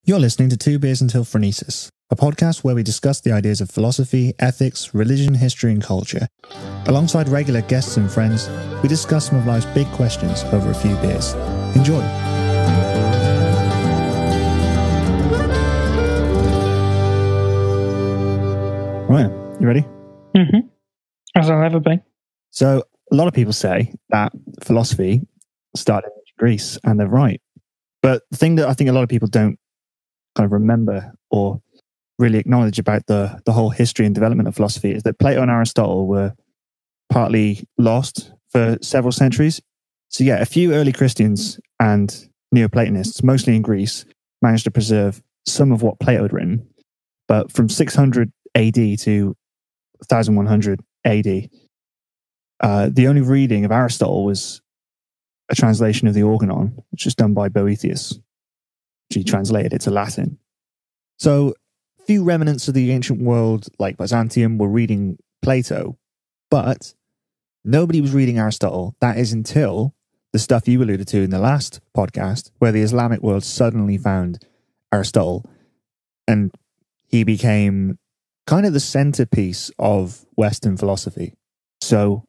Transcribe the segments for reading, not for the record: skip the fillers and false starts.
You're listening to Two Beers Until Phronesis, a podcast where we discuss the ideas of philosophy, ethics, religion, history, and culture. Alongside regular guests and friends, we discuss some of life's big questions over a few beers. Enjoy. Right, you ready? Mm-hmm. As I'll ever be. So, a lot of people say that philosophy started in Greece, and they're right. But the thing that I think a lot of people don't kind of remember or really acknowledge about the whole history and development of philosophy is that Plato and Aristotle were partly lost for several centuries. So yeah, a few early Christians and Neoplatonists, mostly in Greece, managed to preserve some of what Plato had written. But from 600 AD to 1100 AD, the only reading of Aristotle was a translation of the Organon, which was done by Boethius. He translated it to Latin. So few remnants of the ancient world, like Byzantium, were reading Plato, but nobody was reading Aristotle. That is until the stuff you alluded to in the last podcast, where the Islamic world suddenly found Aristotle, and he became kind of the centerpiece of Western philosophy. So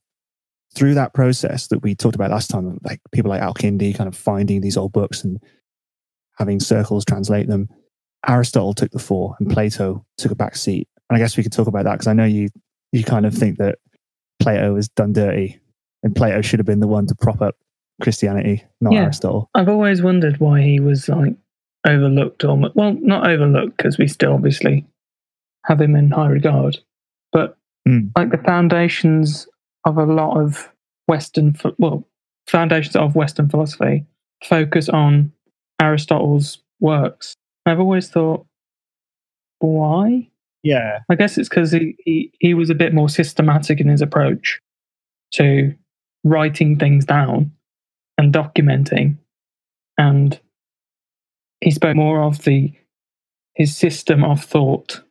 through that process that we talked about last time, like people like Al-Kindi kind of finding these old books and having circles translate them, Aristotle took the fore and Plato took a back seat. And I guess we could talk about that because I know you kind of think that Plato is done dirty and Plato should have been the one to prop up Christianity, not Aristotle. I've always wondered why he was like overlooked, or well, not overlooked because we still obviously have him in high regard, but like the foundations of a lot of Western philosophy focus on Aristotle's works. I've always thought, why? Yeah. I guess it's because he was a bit more systematic in his approach to writing things down and documenting, and he spoke more of his system of thought,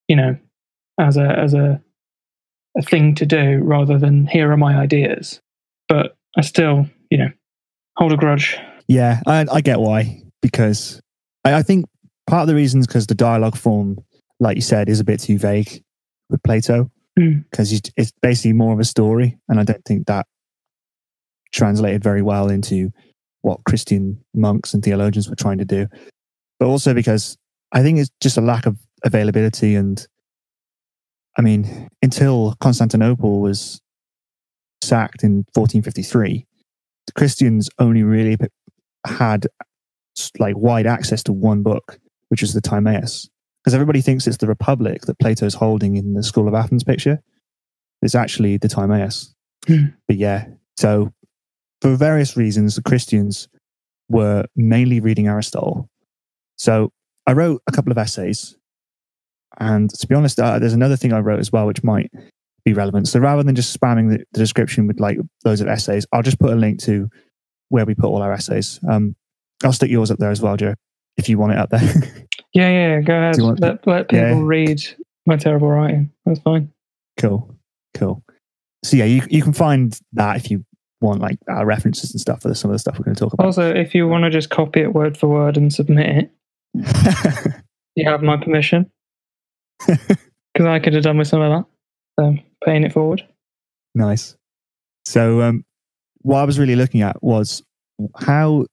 as a thing to do rather than here are my ideas. But I still, hold a grudge. Yeah, I get why, because I think part of the reason is because the dialogue form, like you said, is a bit too vague with Plato, because it's basically more of a story, and I don't think that translated very well into what Christian monks and theologians were trying to do. But also because I think it's just a lack of availability, and I mean, until Constantinople was sacked in 1453, the Christians only really had like wide access to one book, which is the Timaeus, because everybody thinks it's the Republic that Plato's holding in the School of Athens picture. It's actually the Timaeus. But yeah, so for various reasons, the Christians were mainly reading Aristotle. So I wrote a couple of essays, and to be honest, there's another thing I wrote as well, which might be relevant. So rather than just spamming the description with like loads of essays, I'll just put a link to where we put all our essays. I'll stick yours up there as well, Joe, if you want it up there. Yeah, go ahead. Let people read my terrible writing. That's fine. Cool. So yeah, you can find that if you want like our references and stuff for some of the stuff we're going to talk about. Also, if you want to just copy it word for word and submit it, you have my permission. Because I could have done with some of that. So paying it forward. Nice. So what I was really looking at was how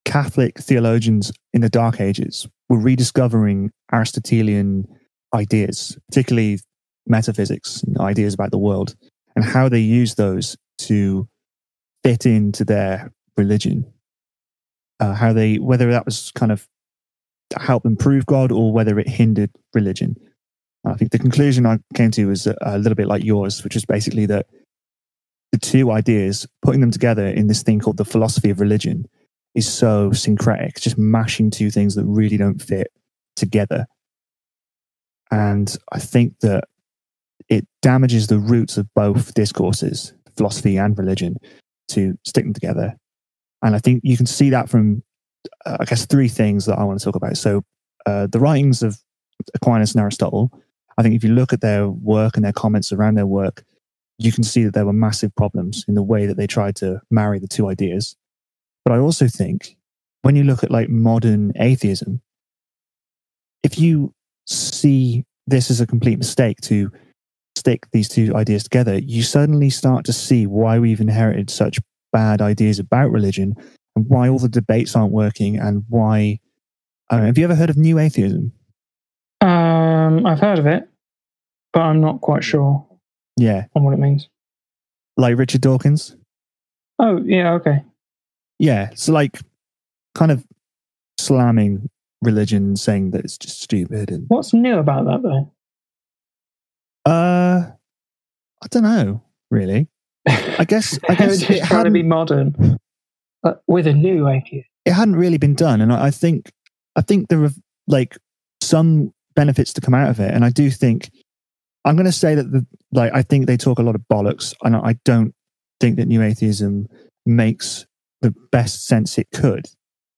Catholic theologians in the Dark Ages were rediscovering Aristotelian ideas, particularly metaphysics and ideas about the world, and how they used those to fit into their religion. Whether that was kind of to help improve God or whether it hindered religion. I think the conclusion I came to was a little bit like yours, which is basically that the two ideas, putting them together in this thing called the philosophy of religion, is so syncretic. It's just mashing two things that really don't fit together. And I think that it damages the roots of both discourses, philosophy and religion, to stick them together. And I think you can see that from, I guess, three things that I want to talk about. So the writings of Aquinas and Aristotle, I think if you look at their work and their comments around their work, you can see that there were massive problems in the way that they tried to marry the two ideas. But I also think when you look at like modern atheism, if you see this as a complete mistake to stick these two ideas together, you suddenly start to see why we've inherited such bad ideas about religion and why all the debates aren't working and why. Have you ever heard of New Atheism? I've heard of it, but I'm not quite sure. Yeah, on what it means. Like Richard Dawkins. Oh yeah, okay. Yeah, so like kind of slamming religion, saying that it's just stupid. And what's new about that though? I don't know, really. I guess it trying to be modern, but with a new idea. It hadn't really been done, and I think there are like some benefits to come out of it, and I do think I'm going to say that I think they talk a lot of bollocks, and I don't think that New Atheism makes the best sense it could.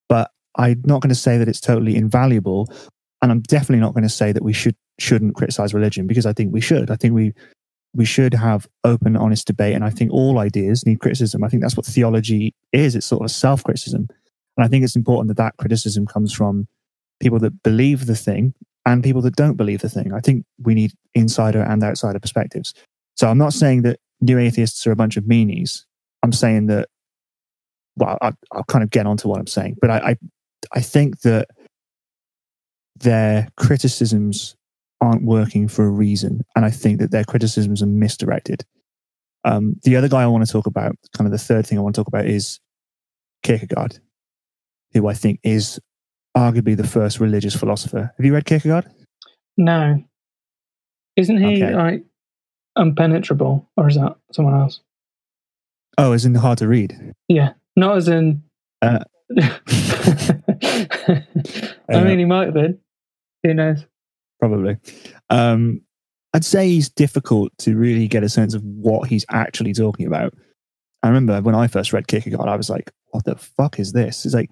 But I'm not going to say that it's totally invaluable, and I'm definitely not going to say that we shouldn't criticize religion, because I think we should. I think we should have open, honest debate, and I think all ideas need criticism. I think that's what theology is. It's sort of self-criticism, and I think it's important that criticism comes from people that believe the thing and people that don't believe the thing. I think we need insider and outsider perspectives. So I'm not saying that New Atheists are a bunch of meanies. I'm saying that, well, I'll kind of get onto what I'm saying, but I think that their criticisms aren't working for a reason, and I think that their criticisms are misdirected. The other guy I want to talk about, kind of the third thing I want to talk about, is Kierkegaard, who I think is arguably the first religious philosopher. Have you read Kierkegaard? No. Isn't he like unpenetrable, or is that someone else? Oh, as in hard to read? Yeah, not as in. I mean, he might have been. Who knows? Probably. I'd say he's difficult to really get a sense of what he's actually talking about. I remember when I first read Kierkegaard, I was like, what the fuck is this? It's like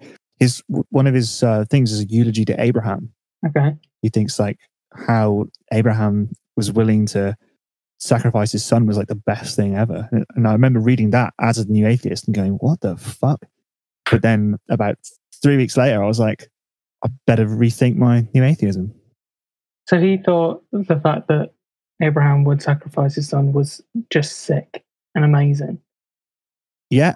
one of his things is a eulogy to Abraham. Okay. He thinks like how Abraham was willing to sacrifice his son was like the best thing ever. And I remember reading that as a New Atheist and going, what the fuck? But then about 3 weeks later, I was like, I better rethink my New Atheism. So he thought the fact that Abraham would sacrifice his son was just sick and amazing. Yeah.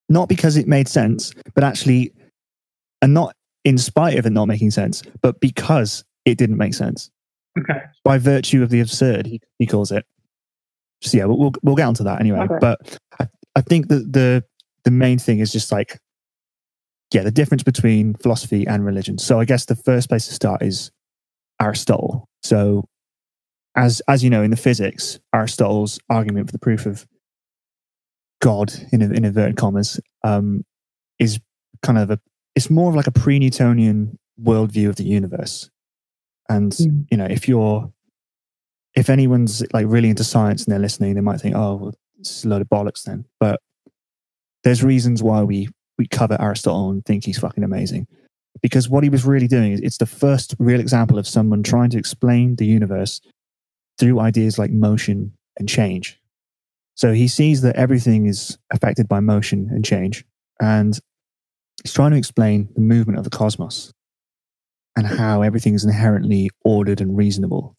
Not because it made sense, but actually, and not in spite of it not making sense, but because it didn't make sense. Okay. By virtue of the absurd, he calls it. So yeah, we'll get onto that anyway. Okay. But I think that the main thing is just like, yeah, the difference between philosophy and religion. So I guess the first place to start is Aristotle. So as you know, in the physics, Aristotle's argument for the proof of God, in inverted commas, is kind of it's more of like a pre-Newtonian worldview of the universe. And you know, if anyone's like really into science and they're listening, they might think, oh, well, it's a load of bollocks then. But there's reasons why we cover Aristotle and think he's fucking amazing. Because what he was really doing is it's the first real example of someone trying to explain the universe through ideas like motion and change. So he sees that everything is affected by motion and change, and he's trying to explain the movement of the cosmos and how everything is inherently ordered and reasonable.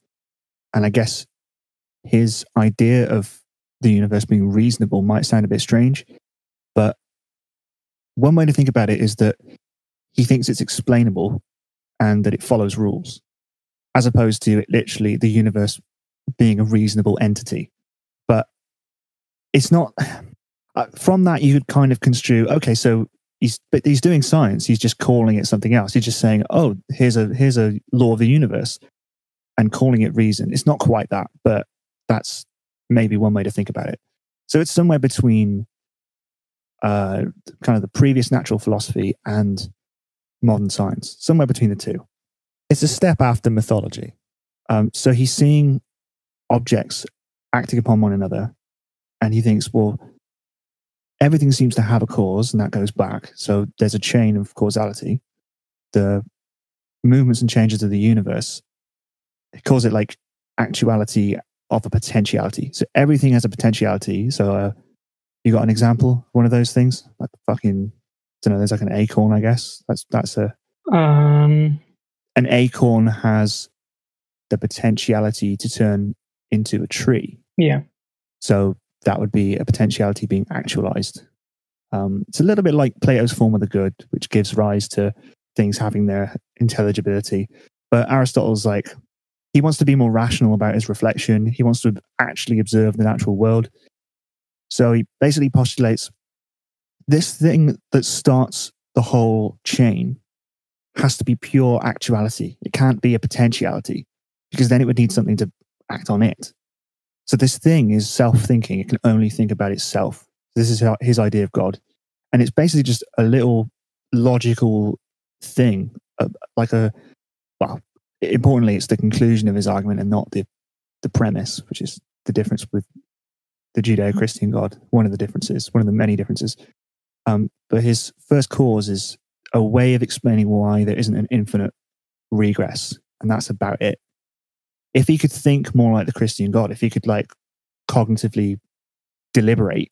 And I guess his idea of the universe being reasonable might sound a bit strange, but one way to think about it is that he thinks it's explainable and that it follows rules, as opposed to it literally the universe being a reasonable entity. But it's not. From that, you could kind of construe, okay, so he's doing science. He's just calling it something else. He's just saying, oh, here's a law of the universe, and calling it reason. It's not quite that, but that's maybe one way to think about it. So it's somewhere between kind of the previous natural philosophy and modern science, somewhere between the two. It's a step after mythology. So he's seeing objects acting upon one another, and he thinks, well, everything seems to have a cause, and that goes back. So there's a chain of causality. The movements and changes of the universe, he calls it like actuality of a potentiality. So everything has a potentiality. So you got an example, one of those things? Like fucking, I don't know, there's like an acorn, I guess. That's a... an acorn has the potentiality to turn into a tree. Yeah. So that would be a potentiality being actualized. It's a little bit like Plato's form of the good, which gives rise to things having their intelligibility. But Aristotle's like, he wants to be more rational about his reflection. He wants to actually observe the natural world. So he basically postulates this thing that starts the whole chain has to be pure actuality. It can't be a potentiality, because then it would need something to act on it. So this thing is self-thinking. It can only think about itself. This is his idea of God. And it's basically just a little logical thing, importantly, it's the conclusion of his argument and not the premise, which is the difference with the Judeo-Christian God. One of the differences, one of the many differences. But his first cause is a way of explaining why there isn't an infinite regress. And that's about it. If he could think more like the Christian God, if he could like cognitively deliberate,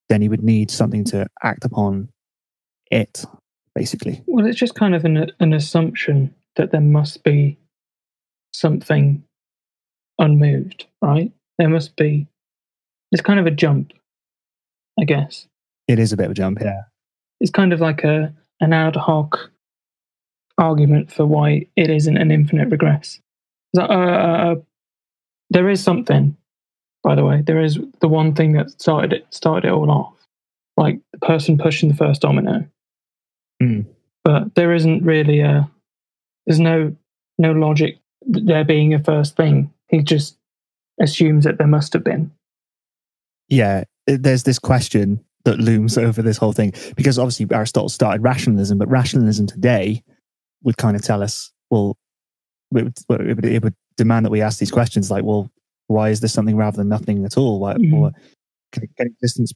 then he would need something to act upon it, basically. Well, it's just kind of an assumption that there must be something unmoved, right? There must be. It's kind of a jump, I guess. It is a bit of a jump, yeah. It's kind of like an ad hoc argument for why it isn't an infinite regress. There is something, by the way. There is the one thing that started it all off, like the person pushing the first domino. Mm. But there isn't really there's no logic there being a first thing. He just assumes that there must have been. Yeah, there's this question that looms over this whole thing, because obviously Aristotle started rationalism, but rationalism today would kind of tell us, well, it would demand that we ask these questions like, well, why is there something rather than nothing at all? Why, or can existence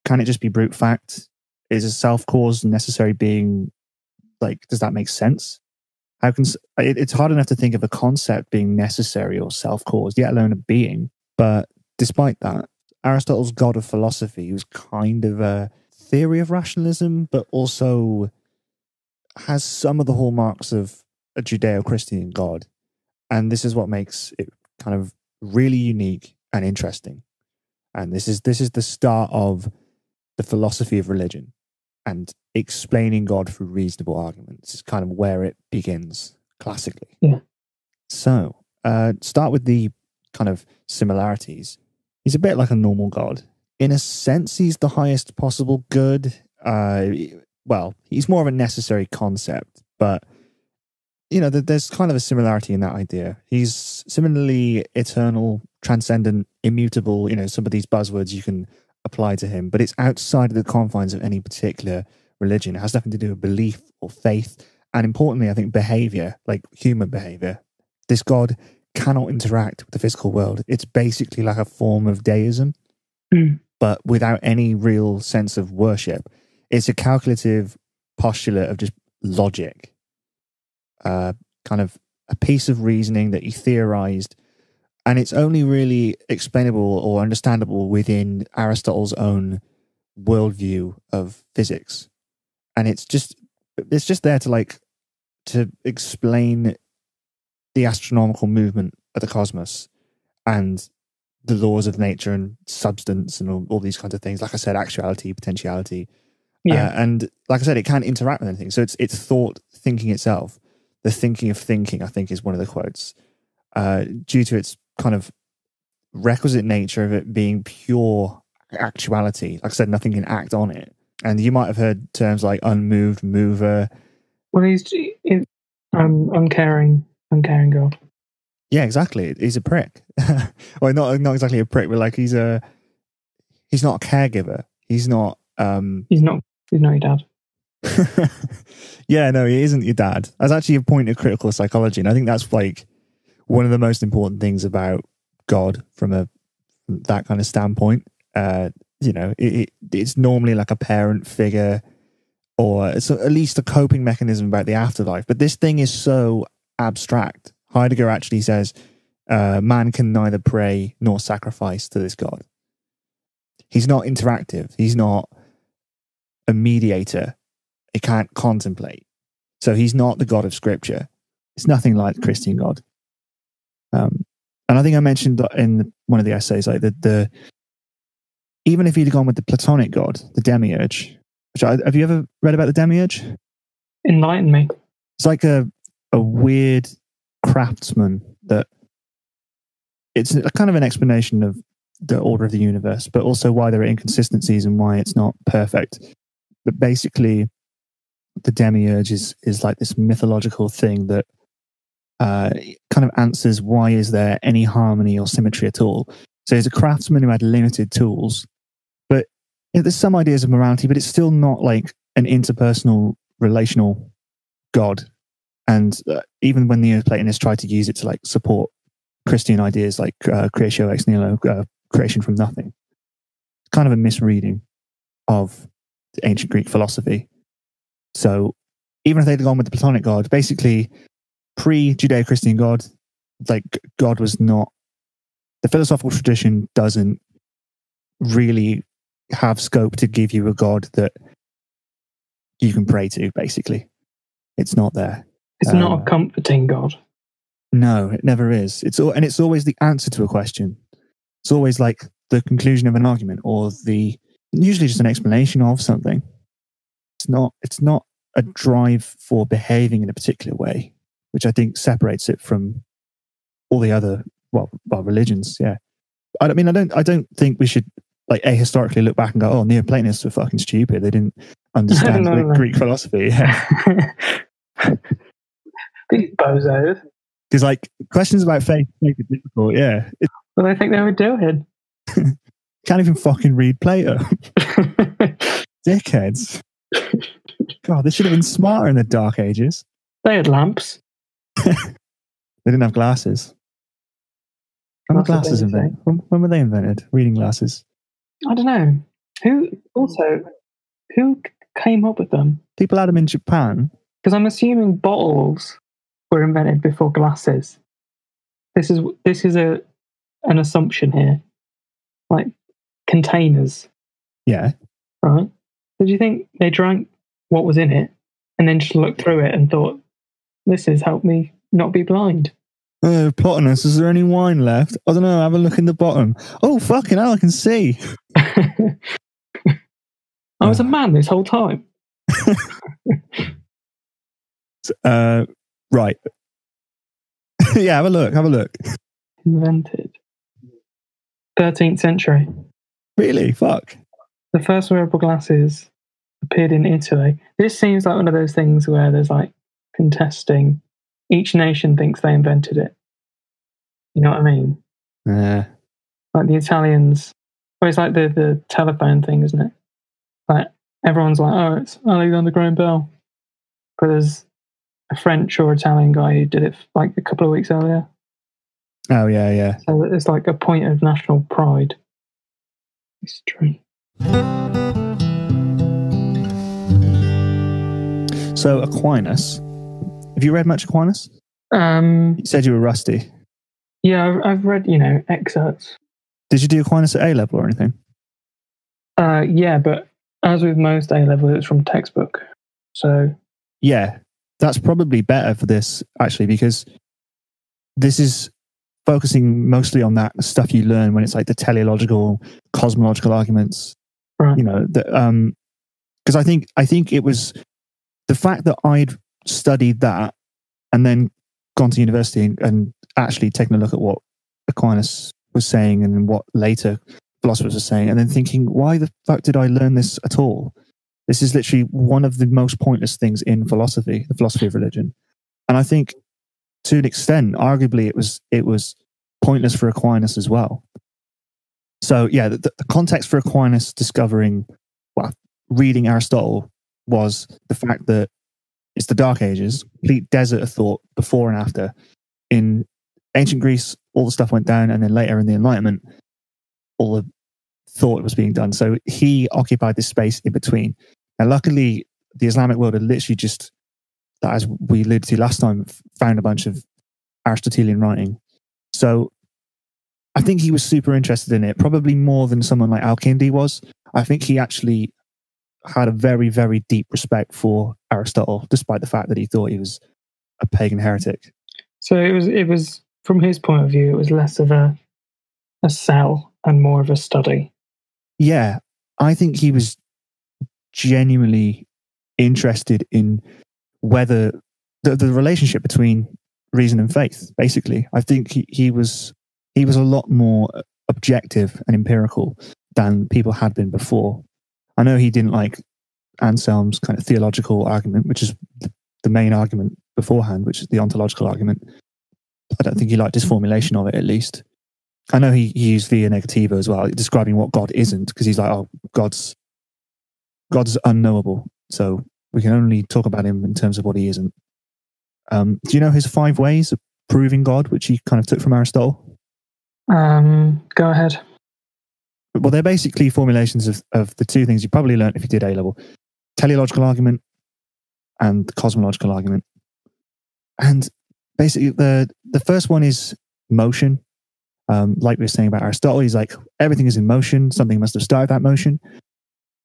can it just be brute fact? Is a self-cause necessary being, like, does that make sense? How can it's hard enough to think of a concept being necessary or self-caused, yet alone a being. But despite that, Aristotle's God of philosophy was kind of a theory of rationalism, but also has some of the hallmarks of a Judeo-Christian God. And this is what makes it kind of really unique and interesting. And this is the start of the philosophy of religion and explaining God through reasonable arguments. Is kind of where it begins classically. Yeah. So, start with the kind of similarities. He's a bit like a normal God. In a sense, he's the highest possible good. Well, he's more of a necessary concept, but you know, there's kind of a similarity in that idea. He's similarly eternal, transcendent, immutable, you know, some of these buzzwords you can apply to him, but it's outside of the confines of any particular religion. It has nothing to do with belief or faith. And importantly, I think behavior, like human behavior. This God cannot interact with the physical world. It's basically like a form of deism, but without any real sense of worship. It's a calculative postulate of just logic. Kind of a piece of reasoning that he theorized, and it's only really explainable or understandable within Aristotle's own worldview of physics. And it's just there to explain the astronomical movement of the cosmos and the laws of nature and substance and all these kinds of things. Like I said, actuality, potentiality. Yeah. And like I said, it can't interact with anything. So it's thought thinking itself. The thinking of thinking, I think, is one of the quotes, due to its kind of requisite nature of it being pure actuality. Like I said, nothing can act on it. And you might have heard terms like unmoved, mover. Well, he's uncaring God. Yeah, exactly. He's a prick. Well, not exactly a prick, but like he's not a caregiver. He's not. He's not your dad. Yeah, no, he isn't your dad. That's actually a point of critical psychology, and I think that's like one of the most important things about God from that kind of standpoint. You know, it's normally like a parent figure, or it's at least a coping mechanism about the afterlife. But this thing is so abstract. Heidegger actually says man can neither pray nor sacrifice to this God. He's not interactive. He's not a mediator. He can't contemplate. So he's not the God of Scripture. It's nothing like the Christian God. And I think I mentioned in one of the essays, like the even if you'd gone with the Platonic God, the demiurge, have you ever read about the demiurge? Enlighten me. It's like a weird craftsman that it's a kind of an explanation of the order of the universe, but also why there are inconsistencies and why it's not perfect. But basically, the demiurge is like this mythological thing that kind of answers why is there any harmony or symmetry at all. So he's a craftsman who had limited tools, but there's some ideas of morality, but it's still not like an interpersonal, relational God. And even when the Neoplatonists tried to use it to like support Christian ideas like creatio ex nihilo, creation from nothing, it's kind of a misreading of the ancient Greek philosophy. So even if they'd gone with the Platonic God, basically pre-Judeo-Christian God, like God was not, the philosophical tradition doesn't really have scope to give you a God that you can pray to, basically. It's not there. It's not a comforting God. No, it never is. It's always the answer to a question. It's always like the conclusion of an argument or usually just an explanation of something. It's not a drive for behaving in a particular way, which I think separates it from all the other religions. Yeah, I don't think we should like ahistorically look back and go, oh, Neoplatonists were fucking stupid. They didn't understand Greek philosophy. Yeah. These bozos. Because like questions about faith make it difficult. Yeah. What do they think they were doing? Can't even fucking read Plato. Dickheads. God, they should have been smarter in the Dark Ages. They had lamps. They didn't have glasses. When were glasses invented? When were they invented? Reading glasses. I don't know. Who came up with them? People had them in Japan. Because I'm assuming bottles were invented before glasses. This is an assumption here. Like containers. Yeah. Right? Did you think they drank what was in it and then just looked through it and thought, this has helped me not be blind? Plotinus, is there any wine left? I don't know, have a look in the bottom. Oh, fucking hell, I can see. I was a man this whole time. Right. Yeah, have a look. Invented. 13th century. Really? Fuck. The first wearable glasses appeared in Italy. This seems like one of those things where there's like contesting. Each nation thinks they invented it. You know what I mean? Yeah. Like the Italians. Well, it's like the telephone thing, isn't it? Like everyone's like, oh, it's Alexander Graham Bell. But there's a French or Italian guy who did it like a couple of weeks earlier. Oh, yeah, yeah. So it's like a point of national pride. History. So Aquinas. Have you read much Aquinas? You said you were rusty. Yeah, I've read, excerpts. Did you do Aquinas at A-level or anything? Yeah, but as with most A-level, it's from textbook. So yeah, that's probably better for this, actually, because this is focusing mostly on that stuff you learn when it's like the teleological, cosmological arguments. Right. Because I think it was the fact that I'd studied that and then gone to university and actually taken a look at what Aquinas was saying and what later philosophers were saying, and then thinking, why the fuck did I learn this at all? This is literally one of the most pointless things in philosophy, the philosophy of religion. And I think, to an extent, arguably, it was pointless for Aquinas as well. So, yeah, the context for Aquinas reading Aristotle was the fact that it's the Dark Ages, complete desert of thought before and after. In ancient Greece, all the stuff went down, and then later in the Enlightenment, all the thought was being done. So he occupied this space in between. And luckily, the Islamic world had literally just, as we alluded to last time, found a bunch of Aristotelian writing. So I think he was super interested in it, probably more than someone like Al-Kindi was. I think he actually had a very, very deep respect for Aristotle, despite the fact that he thought he was a pagan heretic. So it was from his point of view, it was less of a sell and more of a study. Yeah, I think he was genuinely interested in whether the relationship between reason and faith. Basically, I think he was a lot more objective and empirical than people had been before. I know he didn't like Anselm's kind of theological argument, which is the main argument beforehand, which is the ontological argument. I don't think he liked his formulation of it, at least. I know he used via negativa as well, describing what God isn't, because he's like, oh, God's unknowable, so we can only talk about him in terms of what he isn't. Do you know his 5 ways of proving God, which he kind of took from Aristotle? Go ahead. Well, they're basically formulations of the 2 things you probably learned if you did A-level: teleological argument and the cosmological argument. And basically, the first one is motion. Like we were saying about Aristotle, he's like, everything is in motion, something must have started that motion.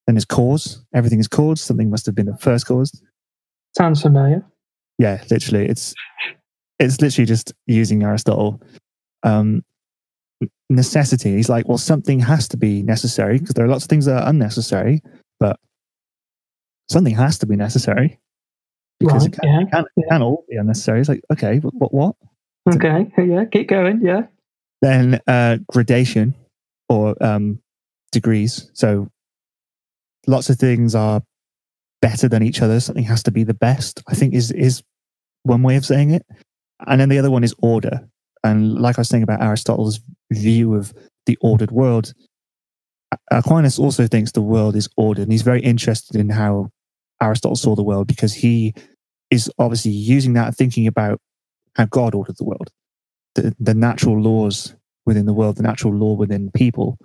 Then there's cause, everything is caused, something must have been the first cause. Sounds familiar. Yeah, literally. It's literally just using Aristotle. Necessity, he's like, well, something has to be necessary, because there are lots of things that are unnecessary, but something has to be necessary, because it can all be unnecessary. It's like, okay, what? Okay, yeah, keep going, yeah. Then gradation, or degrees. So lots of things are better than each other. Something has to be the best, I think is one way of saying it. And then the other one is order. And like I was saying about Aristotle's view of the ordered world, Aquinas also thinks the world is ordered. And he's very interested in how Aristotle saw the world, because he is obviously using that, thinking about how God ordered the world, the natural laws within the world, the natural law within people.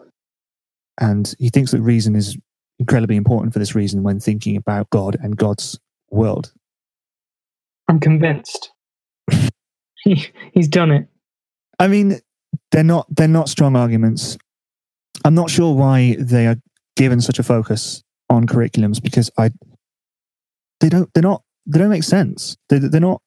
And he thinks that reason is incredibly important for this reason when thinking about God and God's world. I'm convinced. He's done it. I mean, they're not strong arguments. I'm not sure why they are given such a focus on curriculums, because they don't make sense. They're not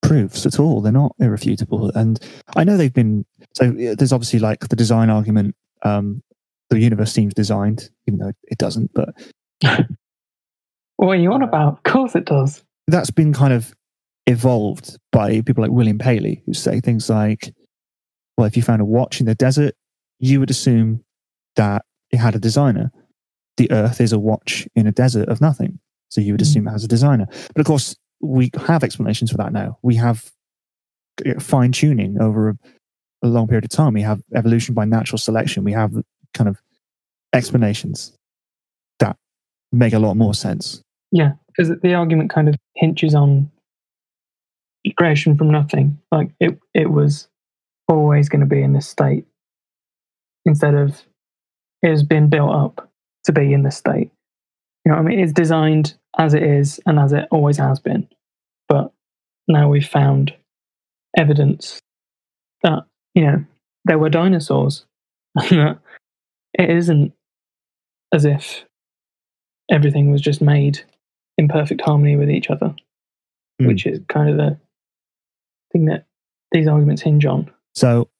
proofs at all. They're not irrefutable. And I know they've been, so there's obviously like the design argument. The universe seems designed, even though it doesn't. But what are you on about? Of course it does. That's been kind of evolved by people like William Paley, who say things like, well, if you found a watch in the desert, you would assume that it had a designer. The earth is a watch in a desert of nothing, so you would assume it has a designer. But of course, we have explanations for that now. We have fine-tuning over a long period of time. We have evolution by natural selection. We have kind of explanations that make a lot more sense. Yeah, because the argument kind of hinges on creation from nothing. Like it was always going to be in this state, instead of it has been built up to be in this state. You know what I mean? It's designed as it is and as it always has been. But now we've found evidence that, you know, there were dinosaurs. And that it isn't as if everything was just made in perfect harmony with each other, which is kind of the thing that these arguments hinge on. So,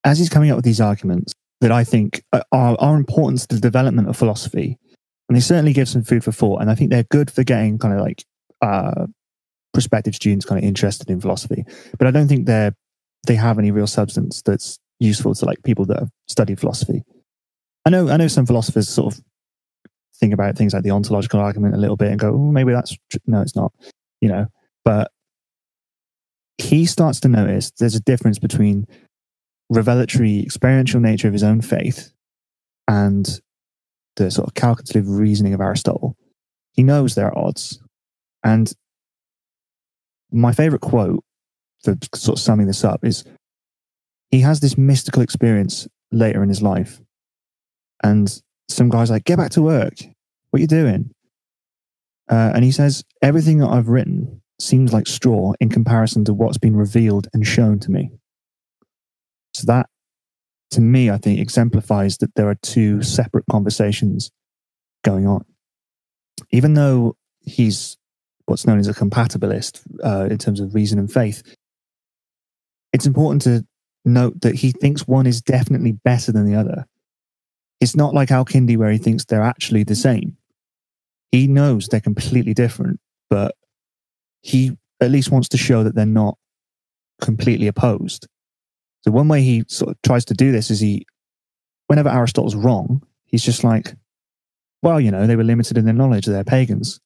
as he's coming up with these arguments that I think are important to the development of philosophy, and they certainly give some food for thought, and I think they're good for getting kind of like prospective students kind of interested in philosophy. But I don't think they have any real substance that's useful to like people that have studied philosophy. I know some philosophers sort of think about things like the ontological argument a little bit and go, oh, maybe that's no, it's not, you know. But he starts to notice there's a difference between revelatory experiential nature of his own faith and the sort of calculative reasoning of Aristotle. He knows there are odds. And my favorite quote for sort of summing this up is, he has this mystical experience later in his life, and some guy's like, get back to work, what are you doing? And he says, everything that I've written seems like straw in comparison to what's been revealed and shown to me. So that, to me, I think exemplifies that there are two separate conversations going on. Even though he's what's known as a compatibilist in terms of reason and faith, it's important to note that he thinks one is definitely better than the other. It's not like Al-Kindi where he thinks they're actually the same. He knows they're completely different, but he at least wants to show that they're not completely opposed. So one way he sort of tries to do this is whenever Aristotle's wrong, he's just like, well, they were limited in their knowledge, they're pagans.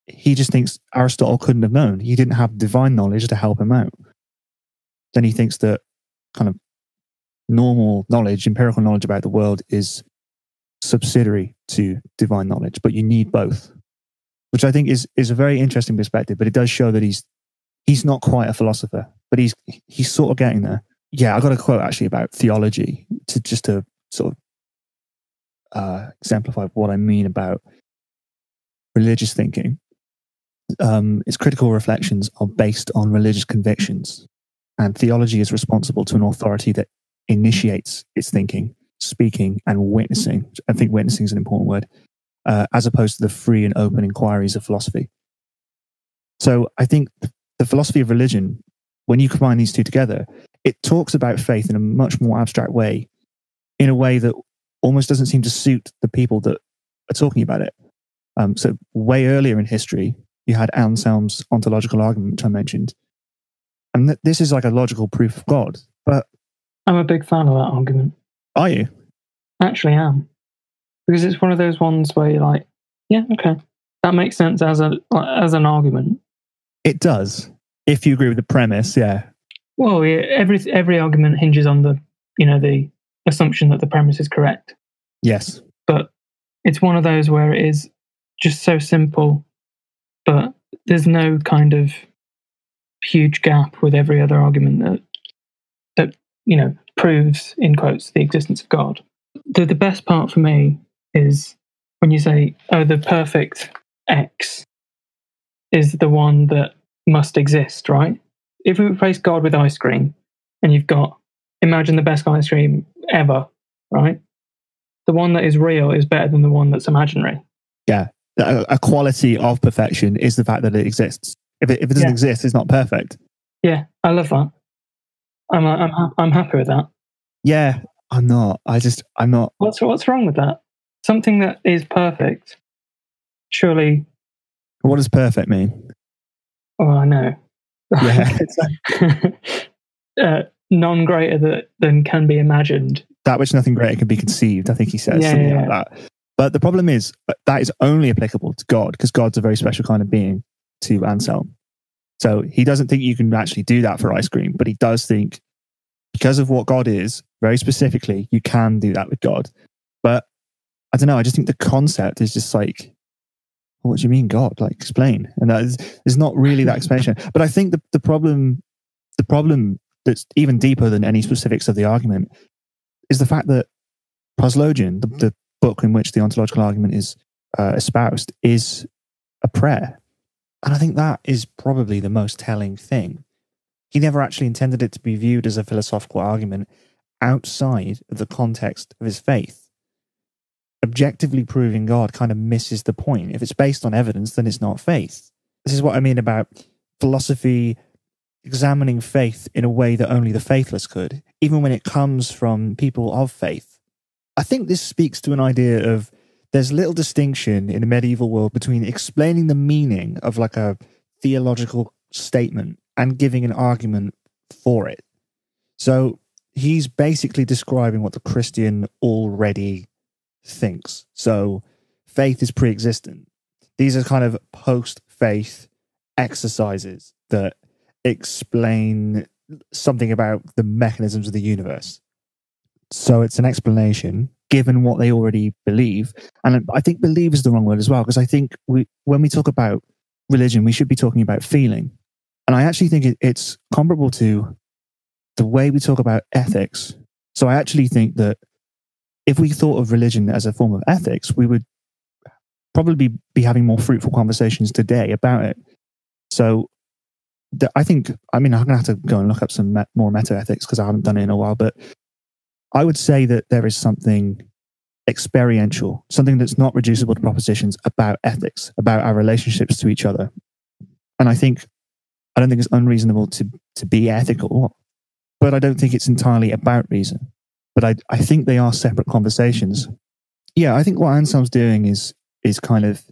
He just thinks Aristotle couldn't have known. He didn't have divine knowledge to help him out. Then he thinks that kind of normal knowledge, empirical knowledge about the world is subsidiary to divine knowledge, but you need both, which I think is a very interesting perspective, but it does show that he's not quite a philosopher, but he's sort of getting there. Yeah, I got a quote actually about theology to sort of exemplify what I mean about religious thinking. Its critical reflections are based on religious convictions, and theology is responsible to an authority that initiates its thinking, speaking, and witnessing. I think witnessing is an important word, as opposed to the free and open inquiries of philosophy. So I think the philosophy of religion, when you combine these two together, it talks about faith in a much more abstract way, in a way that almost doesn't seem to suit the people that are talking about it. So way earlier in history, you had Anselm's ontological argument, which I mentioned. And this is like a logical proof of God. But I'm a big fan of that argument. Are you? Actually am. Because it's one of those ones where you're like, yeah, okay. That makes sense as an argument. It does. If you agree with the premise, yeah. Well, yeah, every argument hinges on the assumption that the premise is correct. Yes. But it's one of those where it is just so simple, but there's no kind of huge gap with every other argument that proves, in quotes, the existence of God. The best part for me is when you say, oh, the perfect X is the one that must exist, right? If we replace God with ice cream, and you've got, imagine the best ice cream ever, right? The one that is real is better than the one that's imaginary. Yeah. A quality of perfection is the fact that it exists. If it doesn't exist, it's not perfect. Yeah, I love that. I'm happy with that. Yeah, I'm not. I'm not. What's wrong with that? Something that is perfect, surely. What does perfect mean? Oh, I know. Yeah, none greater than can be imagined. That which nothing greater can be conceived. I think he says something like that. But the problem is that is only applicable to God, because God's a very special kind of being to Anselm. So he doesn't think you can actually do that for ice cream, but he does think because of what God is, very specifically, you can do that with God. But I don't know, I just think the concept is just like, what do you mean God? Like, explain. And that is not really that explanation. But I think the problem that's even deeper than any specifics of the argument is the fact that Proslogion, the book in which the ontological argument is espoused, is a prayer. And I think that is probably the most telling thing. He never actually intended it to be viewed as a philosophical argument outside of the context of his faith. Objectively proving God kind of misses the point. If it's based on evidence, then it's not faith. This is what I mean about philosophy examining faith in a way that only the faithless could, even when it comes from people of faith. I think this speaks to an idea of there's little distinction in the medieval world between explaining the meaning of like a theological statement and giving an argument for it. So he's basically describing what the Christian already thinks. So faith is pre-existent. These are kind of post-faith exercises that explain something about the mechanisms of the universe. So it's an explanation given what they already believe. And I think believe is the wrong word as well, because I think when we talk about religion, we should be talking about feeling. And I actually think it's comparable to the way we talk about ethics. So I actually think that if we thought of religion as a form of ethics, we would probably be having more fruitful conversations today about it. So I think, I'm going to have to go and look up some more meta-ethics because I haven't done it in a while, but I would say that there is something experiential, something that's not reducible to propositions about ethics, about our relationships to each other. And I don't think it's unreasonable to be ethical, but I don't think it's entirely about reason. But I think they are separate conversations. Yeah, I think what Anselm's doing is kind of,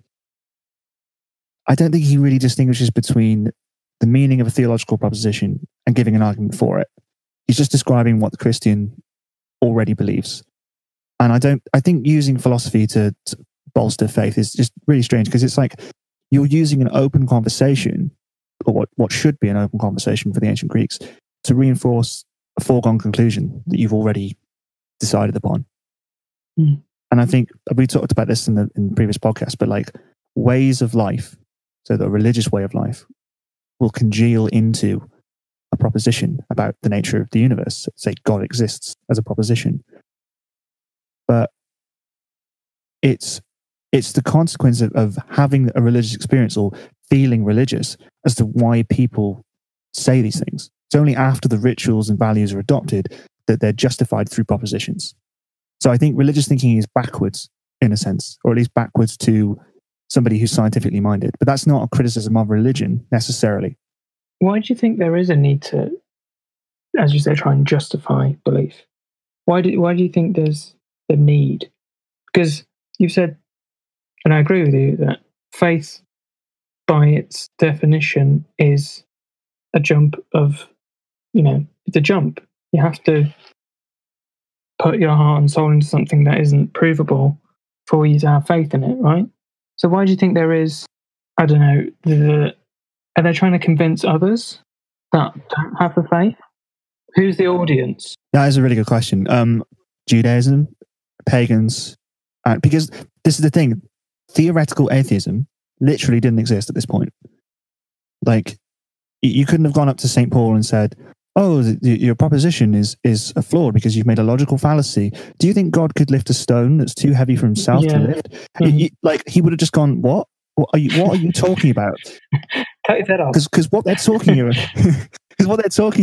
I don't think he really distinguishes between the meaning of a theological proposition and giving an argument for it. He's just describing what the Christian already believes. And I think using philosophy to bolster faith is just really strange, because it's like you're using an open conversation, or what should be an open conversation for the ancient Greeks, to reinforce a foregone conclusion that you've already decided upon. Mm. And I think we talked about this in the previous podcast, but like ways of life, so the religious way of life, will congeal into a proposition about the nature of the universe. Say God exists as a proposition, but it's the consequence of having a religious experience or feeling religious as to why people say these things. It's only after the rituals and values are adopted that they're justified through propositions. So I think religious thinking is backwards in a sense, or at least backwards to somebody who's scientifically minded. But that's not a criticism of religion necessarily. Why do you think there is a need to, as you say, try and justify belief? Why do you think there's the need? Because you've said, and I agree with you, that faith, by its definition, is a jump of, it's a jump. You have to put your heart and soul into something that isn't provable for you to have faith in it, right? So why do you think there is, I don't know, are they trying to convince others that don't have the faith? Who's the audience? That is a really good question. Judaism, pagans, because this is the thing, theoretical atheism literally didn't exist at this point. Like, you couldn't have gone up to St. Paul and said, oh, your proposition is flawed because you've made a logical fallacy. Do you think God could lift a stone that's too heavy for himself to lift? Mm-hmm. He would have just gone, what? What are you talking about? Cut his head off. Because what they're talking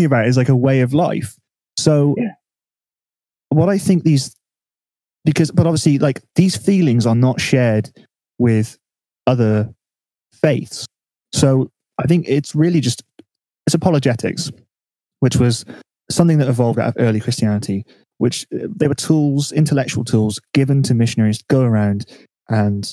about, is like a way of life. So what I think but obviously, like, these feelings are not shared with other faiths. So I think it's really it's apologetics, which was something that evolved out of early Christianity, which they were tools, intellectual tools given to missionaries to go around and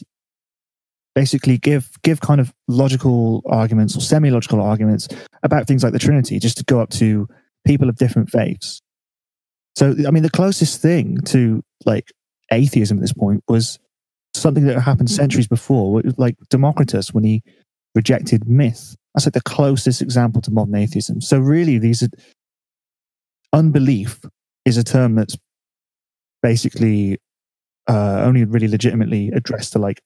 basically give kind of logical arguments or semi-logical arguments about things like the Trinity, just to go up to people of different faiths. So, I mean, the closest thing to like atheism at this point was something that happened centuries before, like Democritus, when he rejected myth. That's like the closest example to modern atheism. So really, unbelief is a term that's basically only really legitimately addressed to like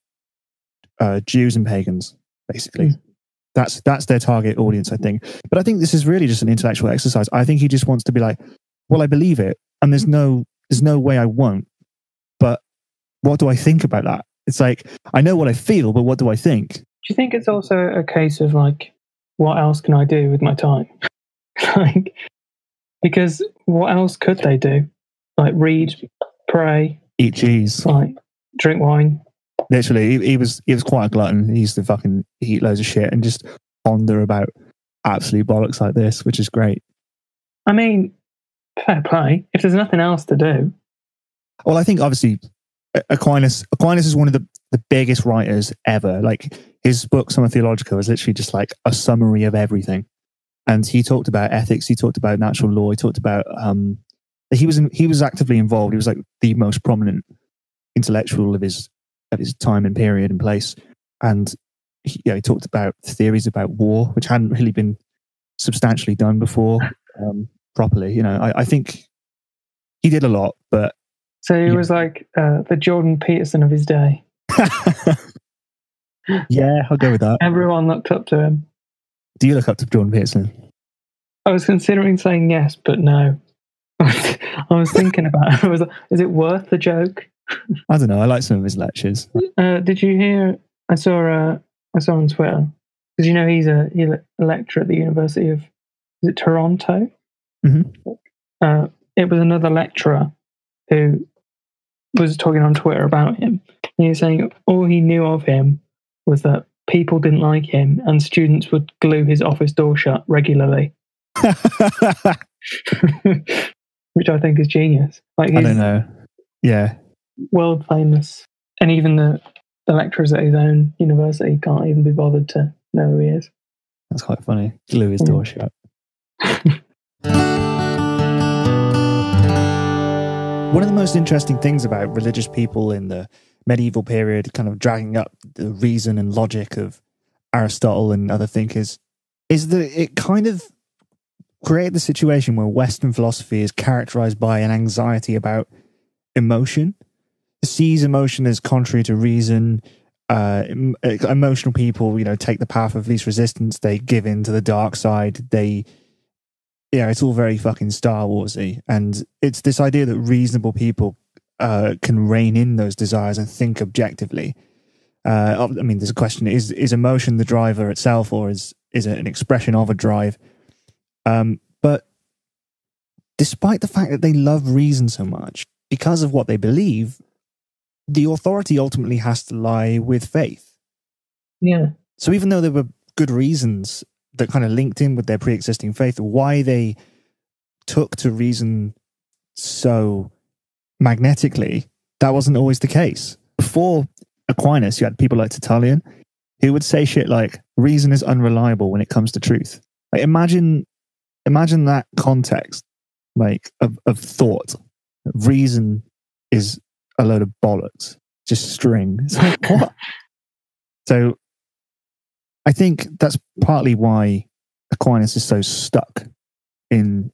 Jews and pagans, basically. That's their target audience, I think. But I think this is really just an intellectual exercise. I think he just wants to be like, well, I believe it, and there's no way I won't. But what do I think about that? It's like, I know what I feel, but what do I think? Do you think it's also a case of like, what else can I do with my time? Like, because what else could they do? Like read, pray, eat cheese, like drink wine. Literally, he was quite a glutton. He used to fucking eat loads of shit and just ponder about absolute bollocks like this, which is great. I mean, fair play. If there's nothing else to do. Well, I think obviously Aquinas is one of the biggest writers ever. Like, his book, Summa Theologica, is literally just like a summary of everything. And he talked about ethics. He talked about natural law. He talked about he was actively involved. He was like the most prominent intellectual of his time and period and place. And he talked about theories about war, which hadn't really been substantially done before properly. I think he did a lot, but so he was like the Jordan Peterson of his day. Yeah, I'll go with that. Everyone looked up to him. Do you look up to Jordan Peterson? I was considering saying yes, but no. I was thinking about it. Is it worth the joke? I don't know. I like some of his lectures. Did you hear? I saw on Twitter, because he's a lecturer at the University of, is it Toronto? Mm-hmm. It was another lecturer who was talking on Twitter about him. And he was saying all he knew of him was that people didn't like him, and students would glue his office door shut regularly. Which I think is genius. Like, I don't know. Yeah. World famous. And even the lecturers at his own university can't even be bothered to know who he is. That's quite funny. Glue his door shut. One of the most interesting things about religious people in the medieval period, kind of dragging up the reason and logic of Aristotle and other thinkers, is that it kind of created the situation where Western philosophy is characterized by an anxiety about emotion. It sees emotion as contrary to reason. Emotional people, take the path of least resistance. They give in to the dark side. It's all very fucking Star Warsy. And it's this idea that reasonable people can rein in those desires and think objectively. There's a question, is emotion the driver itself, or is it an expression of a drive? But despite the fact that they love reason so much, because of what they believe, the authority ultimately has to lie with faith. Yeah. So even though there were good reasons that kind of linked in with their pre-existing faith, why they took to reason so magnetically, that wasn't always the case. Before Aquinas, you had people like Tertullian who would say shit like, reason is unreliable when it comes to truth. Like, imagine that context, like, of thought. Reason is a load of bollocks, just string. It's like, what? So I think that's partly why Aquinas is so stuck in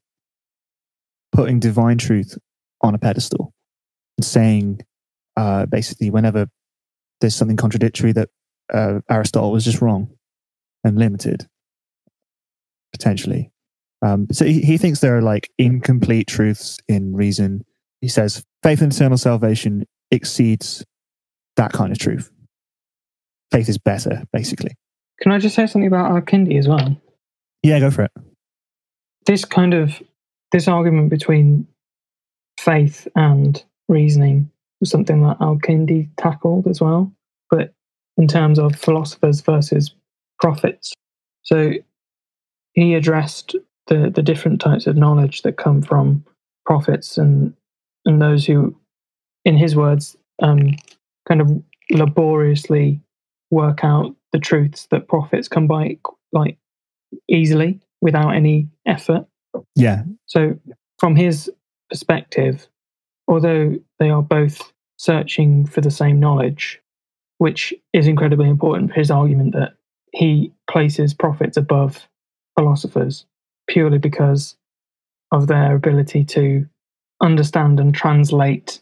putting divine truth on a pedestal and saying, basically, whenever there's something contradictory, that Aristotle was just wrong and limited, potentially. So he thinks there are like incomplete truths in reason. He says faith in eternal salvation exceeds that kind of truth. Faith is better, basically. Can I just say something about Al-Kindi as well? Yeah, go for it. This argument between faith and reasoning was something that Al-Kindi tackled as well, but in terms of philosophers versus prophets. So he addressed the different types of knowledge that come from prophets and those who, in his words, kind of laboriously work out the truths that prophets come by like easily without any effort. Yeah. So from his perspective, although they are both searching for the same knowledge, which is incredibly important for his argument that he places prophets above philosophers purely because of their ability to understand and translate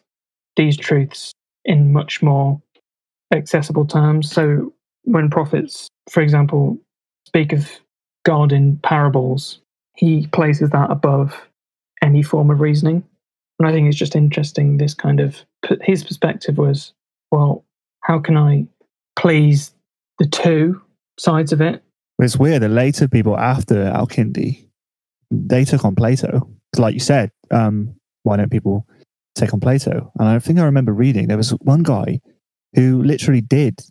these truths in much more accessible terms. So when prophets, for example, speak of God in parables, he places that above any form of reasoning. And I think it's just interesting, this kind of, his perspective was, well, how can I please the two sides of it? It's weird, the later people after Al-Kindi, they took on Plato. Like you said, why don't people take on Plato? And I think I remember reading, there was one guy who literally did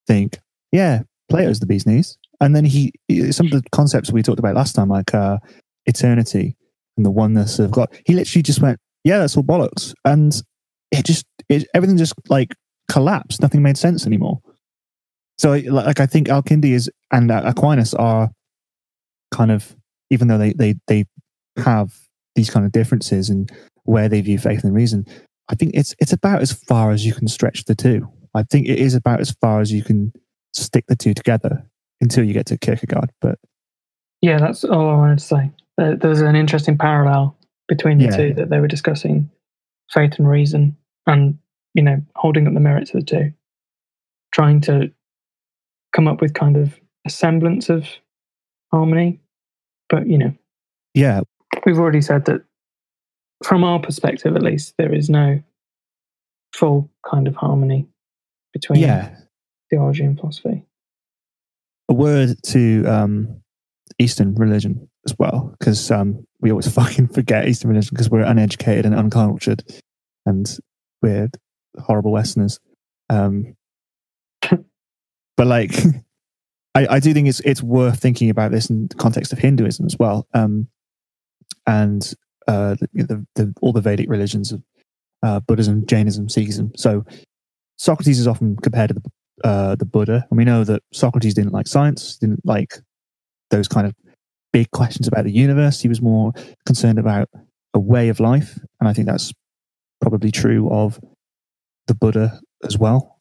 think, yeah, Plato's the bee's knees. And then some of the concepts we talked about last time, like eternity and the oneness of God, he literally just went, yeah, that's all bollocks. And everything just like collapsed. Nothing made sense anymore. So like, I think Al-Kindi and Aquinas are kind of, even though they have these kind of differences in where they view faith and reason, I think it's about as far as you can stretch the two. I think it is about as far as you can stick the two together until you get to Kierkegaard. But yeah, that's all I wanted to say. There's an interesting parallel between the two that they were discussing, faith and reason, and holding up the merits of the two, trying to come up with kind of a semblance of harmony. But yeah, we've already said that from our perspective, at least, there is no full kind of harmony between theology and philosophy. A word to Eastern religion as well, because we always fucking forget Eastern religion because we're uneducated and uncultured and we're horrible Westerners. But like, I do think it's worth thinking about this in the context of Hinduism as well, and all the Vedic religions of Buddhism, Jainism, Sikhism. So Socrates is often compared to the Buddha, and we know that Socrates didn't like science, didn't like those kind of big questions about the universe. He was more concerned about a way of life, and I think that's probably true of the Buddha as well.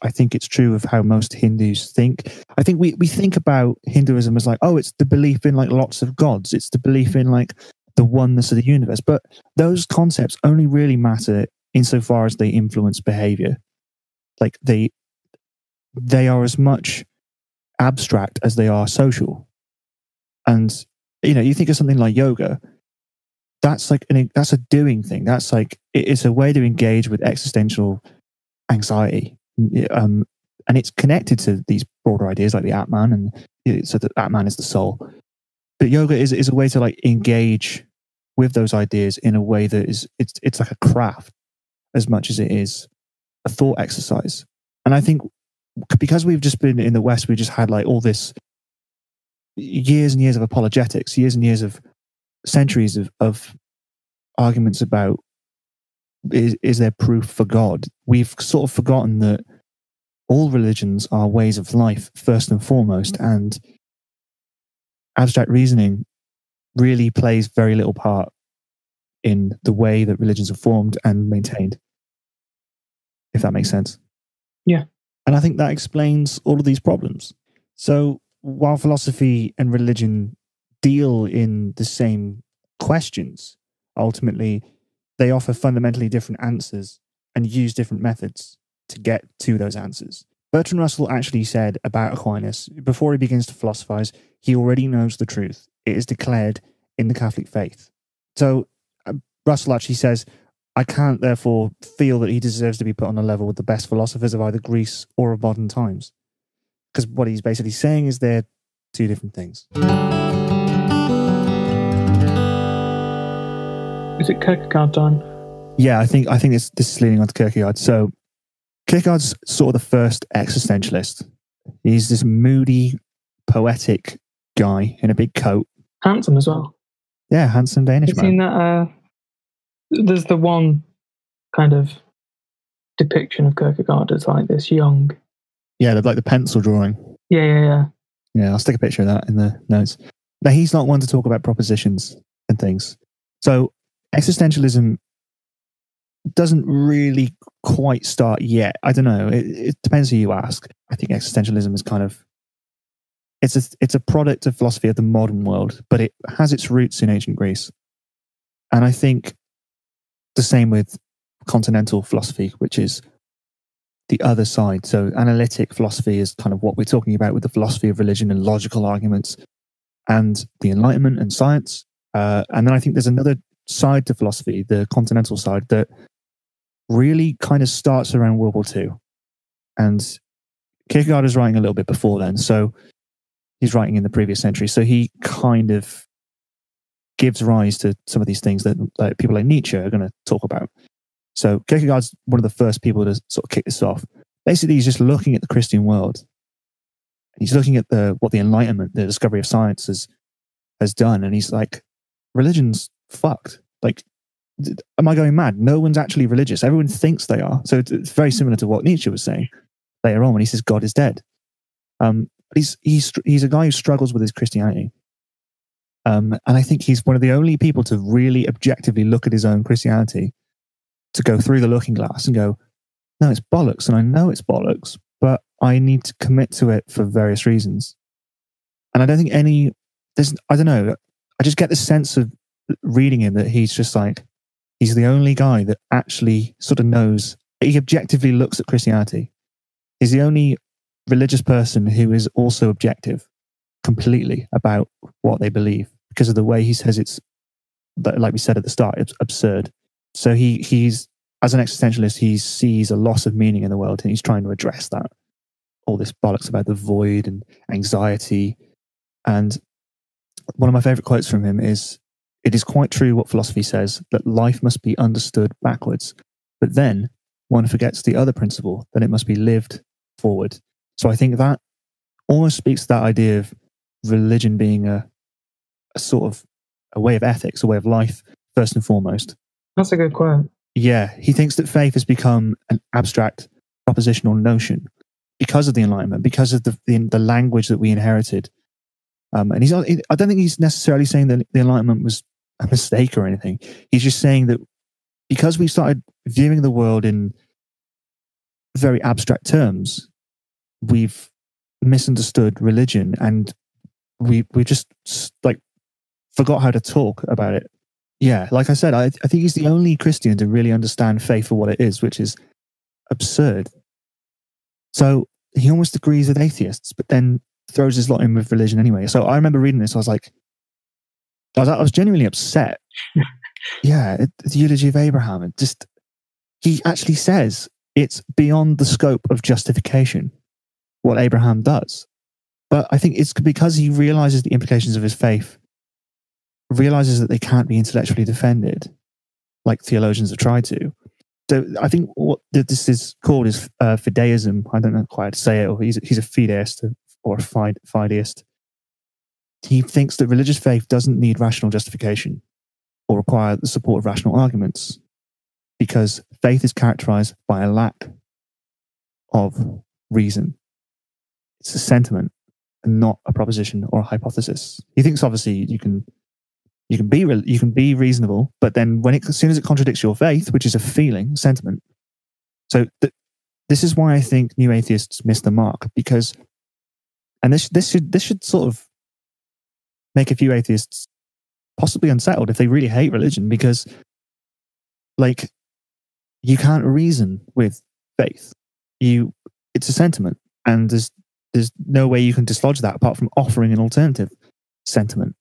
I think it's true of how most Hindus think. I think we think about Hinduism as like, oh, it's the belief in like lots of gods. It's the belief in like the oneness of the universe. But those concepts only really matter insofar as they influence behavior. Like they are as much abstract as they are social. And, you think of something like yoga, that's like, that's a doing thing. That's like, it's a way to engage with existential anxiety. And it's connected to these broader ideas like the Atman, and so the Atman is the soul. But yoga is a way to like engage with those ideas in a way that it's like a craft as much as it is a thought exercise. And I think because we've just been in the West, we just had like all this years and years of apologetics, years and years of centuries of arguments about is there proof for God? We've sort of forgotten that all religions are ways of life first and foremost, and abstract reasoning really plays very little part in the way that religions are formed and maintained, if that makes sense. Yeah. And I think that explains all of these problems. So while philosophy and religion deal in the same questions, ultimately they offer fundamentally different answers and use different methods to get to those answers. Bertrand Russell actually said about Aquinas, before he begins to philosophize, he already knows the truth. It is declared in the Catholic faith. So Russell actually says, I can't therefore feel that he deserves to be put on a level with the best philosophers of either Greece or of modern times. Because what he's basically saying is they're two different things. Is it Kierkegaard time? Yeah, I think this is leading on to Kierkegaard. So Kierkegaard's sort of the first existentialist. He's this moody, poetic guy in a big coat. Handsome as well. Yeah, handsome Danish You've man. seen that? There's the one kind of depiction of Kierkegaard as like this young. Yeah, like the pencil drawing. Yeah. Yeah, I'll stick a picture of that in the notes. Now, he's not one to talk about propositions and things. So existentialism doesn't really quite start yet. I don't know. It depends who you ask. I think existentialism is kind of it's a product of philosophy of the modern world, but it has its roots in ancient Greece. And I think the same with continental philosophy, which is the other side. So analytic philosophy is kind of what we're talking about with the philosophy of religion and logical arguments and the Enlightenment and science. And then I think there's another side to philosophy, the continental side, that really kind of starts around World War II. And Kierkegaard is writing a little bit before then. So he's writing in the previous century. So he kind of gives rise to some of these things that people like Nietzsche are going to talk about. So Kierkegaard's one of the first people to sort of kick this off. Basically, he's just looking at the Christian world. He's looking at what the Enlightenment, the discovery of science has done. And he's like, religion's fucked. Like, am I going mad? No one's actually religious. Everyone thinks they are. So it's very similar to what Nietzsche was saying later on when he says God is dead. He's a guy who struggles with his Christianity. And I think he's one of the only people to really objectively look at his own Christianity, to go through the looking glass and go, no, it's bollocks. And I know it's bollocks, but I need to commit to it for various reasons. And I don't think I don't know. I just get the sense of reading him that he's just like, he's the only guy that actually sort of knows. He objectively looks at Christianity. He's the only religious person who is also objective completely about what they believe, because of the way he says it's, like we said at the start, it's absurd. So he's, as an existentialist, he sees a loss of meaning in the world and he's trying to address that. All this bollocks about the void and anxiety. And one of my favorite quotes from him is, "It is quite true what philosophy says, that life must be understood backwards. But then one forgets the other principle, that it must be lived forward." So I think that almost speaks to that idea of religion being a sort of a way of ethics, a way of life, first and foremost. That's a good quote. Yeah, he thinks that faith has become an abstract propositional notion because of the Enlightenment, because of the language that we inherited. And I don't think he's necessarily saying that the Enlightenment was a mistake or anything. He's just saying that because we started viewing the world in very abstract terms, we've misunderstood religion, and we just like forgot how to talk about it. Yeah, like I said, I think he's the only Christian to really understand faith for what it is, which is absurd. So he almost agrees with atheists, but then throws his lot in with religion anyway. So I remember reading this, I was genuinely upset. Yeah, the eulogy of Abraham, and just he actually says it's beyond the scope of justification what Abraham does. But I think it's because he realizes the implications of his faith, realizes that they can't be intellectually defended like theologians have tried to. So I think what this is called is fideism. I don't know quite how to say it, or he's a fideist or a fideist. He thinks that religious faith doesn't need rational justification or require the support of rational arguments, because faith is characterized by a lack of reason. It's a sentiment and not a proposition or a hypothesis. He thinks obviously you can be reasonable, but then as soon as it contradicts your faith, which is a feeling, sentiment. So this is why I think new atheists miss the mark, because, and this should sort of make a few atheists possibly unsettled if they really hate religion, because like you can't reason with faith. It's a sentiment, and there's no way you can dislodge that apart from offering an alternative sentiment.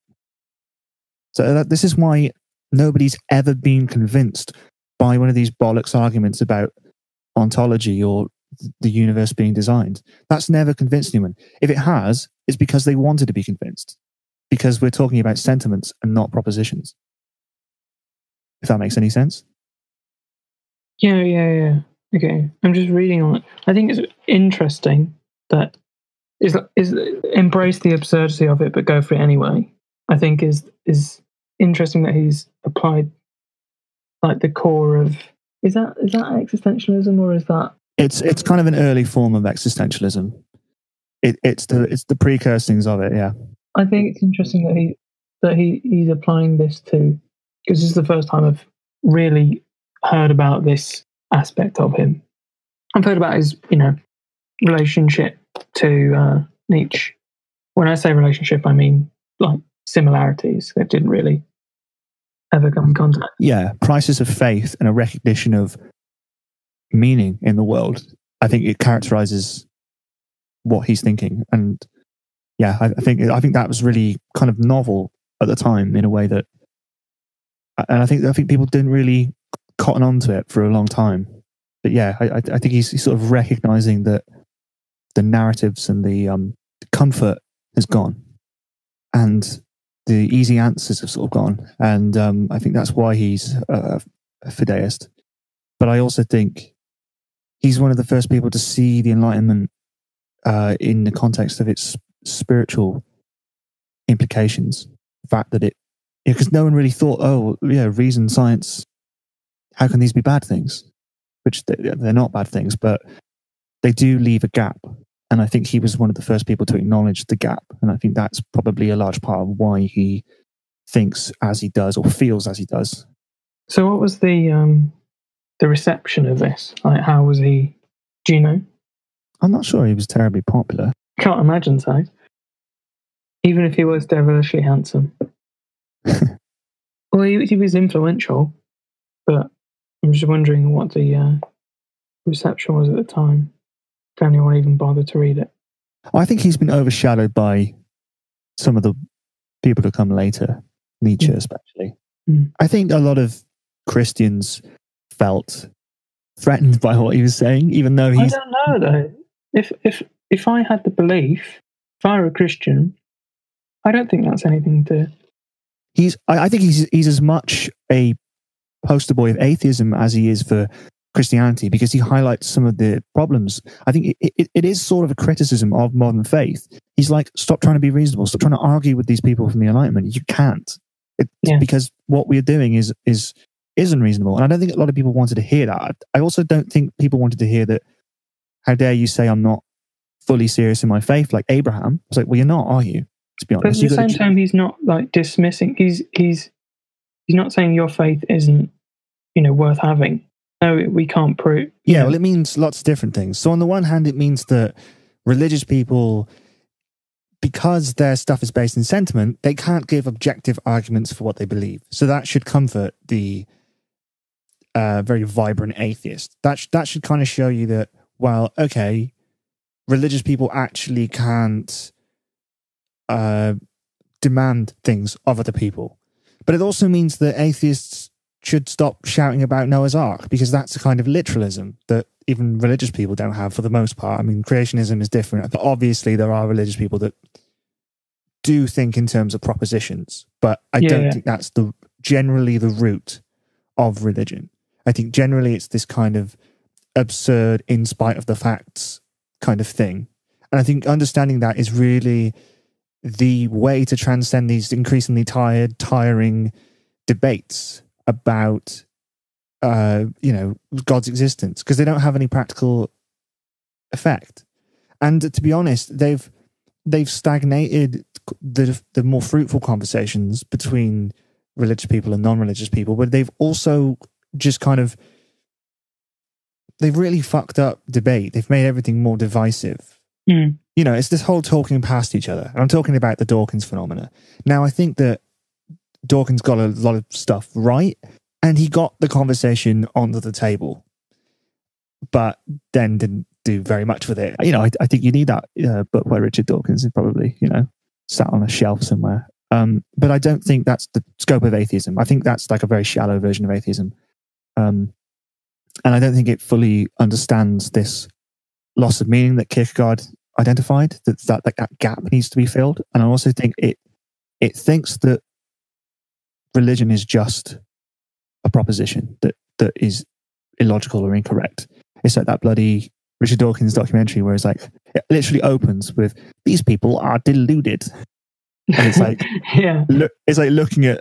So this is why nobody's ever been convinced by one of these bollocks arguments about ontology or the universe being designed. That's never convinced anyone. If it has, it's because they wanted to be convinced, because we're talking about sentiments and not propositions. If that makes any sense. Yeah. Okay. I'm just reading on it. I think it's interesting that is embrace the absurdity of it, but go for it anyway. I think is interesting that he's applied like the core of is that existentialism, or is that it's kind of an early form of existentialism. It's the precursors of it. Yeah, I think it's interesting that he's applying this to, because this is the first time I've really heard about this aspect of him. I've heard about his relationship to Nietzsche. When I say relationship, I mean like similarities that didn't really ever come in contact. Yeah, crisis of faith and a recognition of meaning in the world. I think it characterizes what he's thinking, and yeah, I think that was really kind of novel at the time in a way that, and I think people didn't really cotton on to it for a long time. But yeah, I think he's sort of recognizing that the narratives and the comfort has gone, and the easy answers have sort of gone, and I think that's why he's a fideist. But I also think he's one of the first people to see the Enlightenment in the context of its spiritual implications. The fact that because no one really thought, oh yeah, reason, science, how can these be bad things? Which they're not bad things, but they do leave a gap. And I think he was one of the first people to acknowledge the gap. And I think that's probably a large part of why he thinks as he does or feels as he does. So what was the reception of this? Like, how was he? Do you know? I'm not sure he was terribly popular. Can't imagine so. Even if he was devilishly handsome. Well, he was influential, but I'm just wondering what the reception was at the time. If anyone even bothered to read it. I think he's been overshadowed by some of the people to come later, Nietzsche especially. I think a lot of Christians felt threatened by what he was saying, even though I don't know though. If I had the belief, if I were a Christian, I don't think that's anything to. I think he's as much a poster boy of atheism as he is for Christianity because he highlights some of the problems. I think it is sort of a criticism of modern faith. He's like, stop trying to be reasonable. Stop trying to argue with these people from the Enlightenment. You can't. Because what we're doing is unreasonable. And I don't think a lot of people wanted to hear that. I also don't think people wanted to hear that, how dare you say I'm not fully serious in my faith, like Abraham. It's like, well, you're not, are you? To be honest. But at the same time, he's not like dismissing. He's not saying your faith isn't, worth having. No, we can't prove. Yeah, well, it means lots of different things. So on the one hand, it means that religious people, because their stuff is based in sentiment, they can't give objective arguments for what they believe. So that should comfort the very vibrant atheist. That should kind of show you that, well, okay, religious people actually can't demand things of other people. But it also means that atheists should stop shouting about Noah's Ark, because that's a kind of literalism that even religious people don't have for the most part. I mean, creationism is different. But obviously, there are religious people that do think in terms of propositions, but I don't think that's generally the root of religion. I think generally it's this kind of absurd, in spite of the facts kind of thing. And I think understanding that is really the way to transcend these increasingly tiring debates about, God's existence, because they don't have any practical effect. And to be honest, they've stagnated the more fruitful conversations between religious people and non-religious people, but they've also just they've really fucked up debate. They've made everything more divisive. It's this whole talking past each other. I'm talking about the Dawkins phenomena. Now, I think that Dawkins got a lot of stuff right, and he got the conversation onto the table, but then didn't do very much with it. I think you need that book by Richard Dawkins is probably, sat on a shelf somewhere. But I don't think that's the scope of atheism. I think that's like a very shallow version of atheism. And I don't think it fully understands this loss of meaning that Kierkegaard identified, that gap needs to be filled. And I also think it thinks that religion is just a proposition that is illogical or incorrect. It's like that bloody Richard Dawkins documentary where it's like, it literally opens with, these people are deluded. And it's like, it's like looking at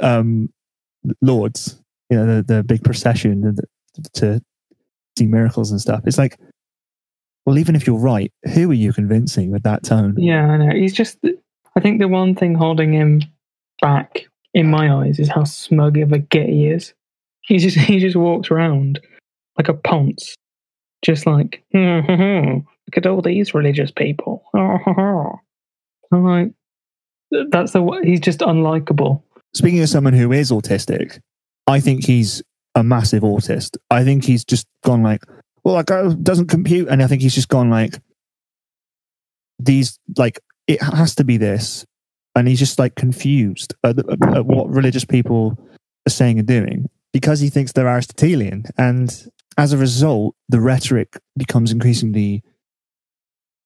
Lourdes, the big procession to see miracles and stuff. It's like, well, even if you're right, who are you convincing with that tone? Yeah, I know. I think the one thing holding him back, in my eyes, is how smug of a git he is. He just walks around like a ponce, just like, look at all these religious people. I'm like, he's just unlikable. Speaking of someone who is autistic, I think he's a massive autist. I think he's just gone like, well, that guy doesn't compute. And I think he's just gone like, it has to be this. And he's just like confused at what religious people are saying and doing because he thinks they're Aristotelian. And as a result, the rhetoric becomes increasingly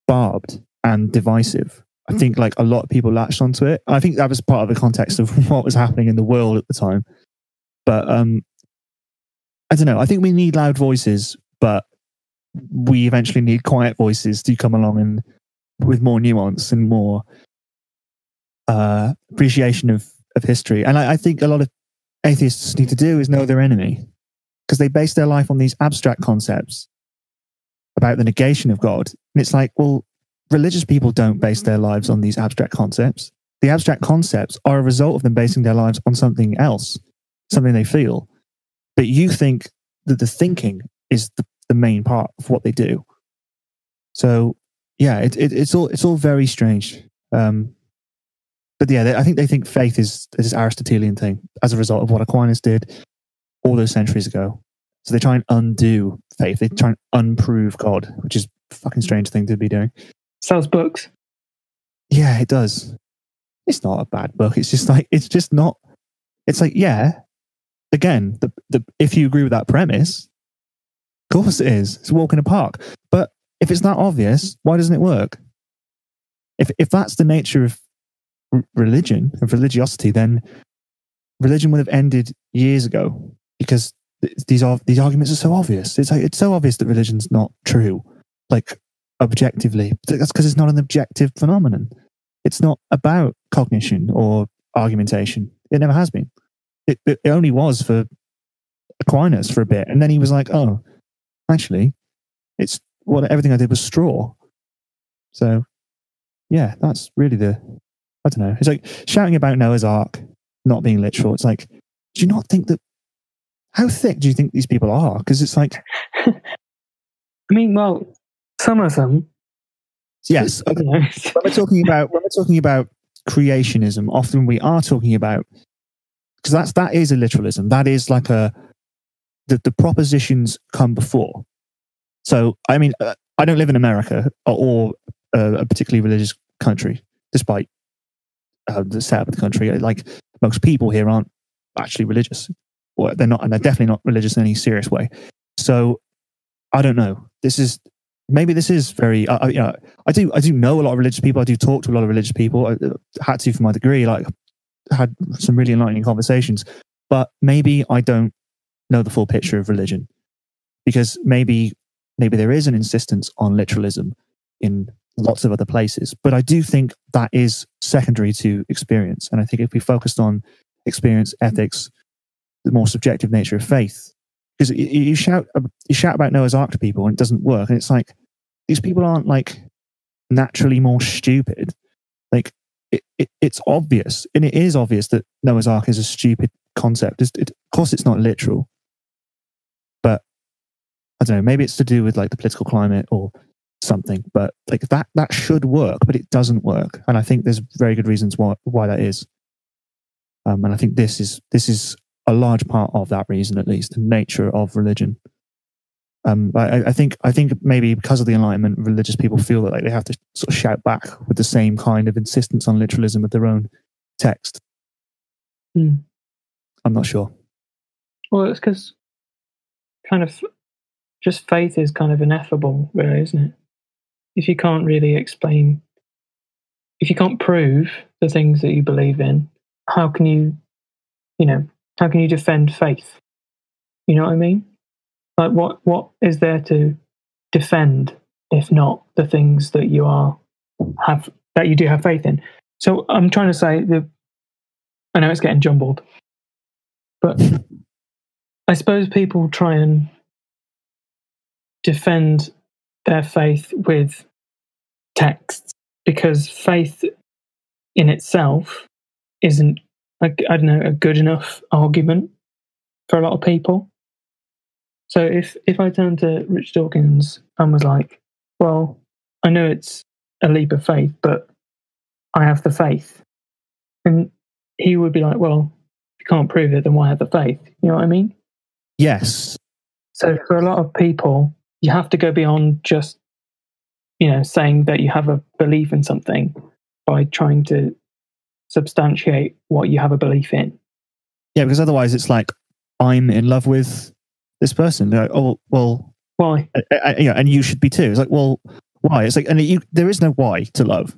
barbed and divisive. I think like a lot of people latched onto it. I think that was part of the context of what was happening in the world at the time. But I don't know. I think we need loud voices, but we eventually need quiet voices to come along and with more nuance and more appreciation of history. And I think a lot of atheists need to do is know their enemy, because they base their life on these abstract concepts about the negation of God. And it's like, well, religious people don't base their lives on these abstract concepts. The abstract concepts are a result of them basing their lives on something else, something they feel. But you think that the thinking is the main part of what they do. So yeah, it's all very strange. But yeah, I think they think faith is this Aristotelian thing as a result of what Aquinas did all those centuries ago. So they try and undo faith. They try and unprove God, which is a fucking strange thing to be doing. Sells books. Yeah, it does. It's not a bad book. It's just like, yeah, again, if you agree with that premise, of course it is. It's a walk in a park. But if it's that obvious, why doesn't it work? If that's the nature of religion, of religiosity, then religion would have ended years ago, because these arguments are so obvious. It's like, it's so obvious that religion's not true, like objectively. That's because it's not an objective phenomenon. It's not about cognition or argumentation. It never has been. It only was for Aquinas for a bit, and then he was like, "Oh, actually, it's everything I did was straw." So, yeah, that's really I don't know. It's like shouting about Noah's Ark not being literal. It's like, do you not think that? How thick do you think these people are? Because it's like, I mean, well, some of them. Yes, when we're talking about creationism, often we are talking about, because that is a literalism. That is like the propositions come before. So, I mean, I don't live in America or a particularly religious country, despite the setup of the country. Like, most people here aren't actually religious, or they're not, and they're definitely not religious in any serious way. So, I don't know. Maybe this is very. I do know a lot of religious people. I do talk to a lot of religious people. I had to for my degree. Like, had some really enlightening conversations. But maybe I don't know the full picture of religion, because maybe there is an insistence on literalism in lots of other places. But I do think that is secondary to experience. And I think if we focused on experience, ethics, the more subjective nature of faith, because you shout about Noah's Ark to people and it doesn't work, and it's like, these people aren't like naturally more stupid. Like, it's obvious, and it is obvious that Noah's Ark is a stupid concept. Of course, it's not literal, but I don't know. Maybe it's to do with like the political climate or something. But like that should work, but it doesn't work, and I think there's very good reasons why that is. And I think this is a large part of that reason, at least the nature of religion. I think maybe because of the Enlightenment, religious people feel that like they have to sort of shout back with the same kind of insistence on literalism of their own text. I'm not sure. Well, it's because kind of just faith is kind of ineffable, really, isn't it? If you can't really explain, if you can't prove the things that you believe in, how can you defend faith? You know what I mean? Like, what is there to defend if not the things that you do have faith in? So I'm trying to say I know it's getting jumbled, but I suppose people try and defend their faith with texts, because faith in itself isn't, I don't know, a good enough argument for a lot of people. So if I turned to Rich Dawkins and was like, well, I know it's a leap of faith, but I have the faith, and he would be like, well, if you can't prove it, then why have the faith? You know what I mean? Yes. So for a lot of people, you have to go beyond just, saying that you have a belief in something by trying to substantiate what you have a belief in. Yeah, because otherwise it's like, I'm in love with this person. They're like, oh, well, why? And you should be too. It's like, well, why? It's like, and there is no why to love.